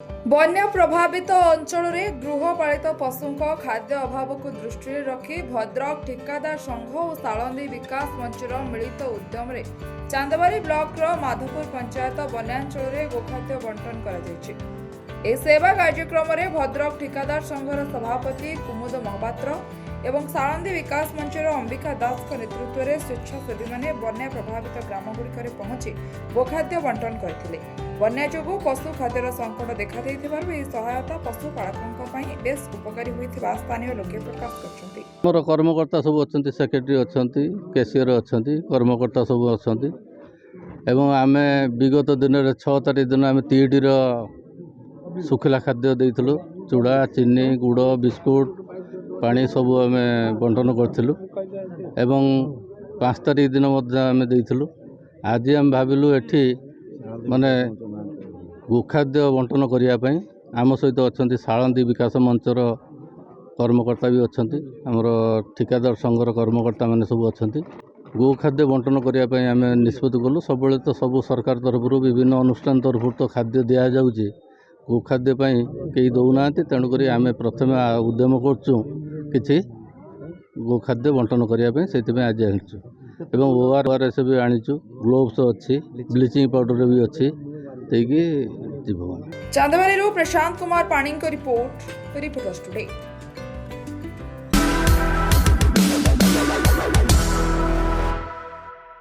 बन्या प्रभावित अंचल में गृहपालित पशु खाद्य अभाव को दृष्टि रखी भद्रक ठेकेदार संघ और सालंदी विकास मंचर मिलित उद्यम चांदबारी ब्लॉक माधोपुर पंचायत बन्यांचल में गोखाद्य बंटन कर सेवा कार्यक्रम में भद्रक ठेकेदार संघर सभापति कुमुद महापात्र एवं सालंदी विकास मंचर अंबिका दास नेतृत्व में स्वेच्छासेवी मैंने बन्या प्रभावित ग्रामगुड़िक पहुंची गोखाद्य बंटन करते। बन्या जोगु पशु खाद्यर संकट देखा सहायता पशुपालकों बेस उपकारी होता स्थानीय लोके प्रकाश करछन्ति। मोर कर्मकर्ता सब अच्छा सेक्रेटरी अच्छा कैशियर अच्छा कर्मकर्ता सब अच्छा एवं आमे विगत दिन में 6 तारीख दिन आम तीईटीर सुखिला खाद्य देइथिलु चूड़ा चीनी गुड़ बिस्कुट पानी सब आम बंटन करूँ एवं 5 तारीख दिन आम देइथिलु। आज आम भाविलु एठी माने गोखाद्य बंटन करने आम सहित अच्छा सालंदी विकास मंचर कर्मकर्ता भी अच्छा आमर ठेकेदार संघर कर्मकर्ता मैंने सब अच्छा गोखाद्य बंटन करने आम निष्पत्ति कलु। सब तो सब सरकार तरफ विभिन्न अनुष्ठान तरफ तो खाद्य दि जाऊँगी गोखाद्य कई दौना तेणुक आम प्रथम उद्यम कर गोखाद्य बंटन करने से आज आनीचु एवं ORS भी आनीचु ग्लोव्स अच्छी ब्लीचिंग पाउडर भी अच्छी चांदबारी प्रशांत कुमार पाणी रिपोर्ट टुडे।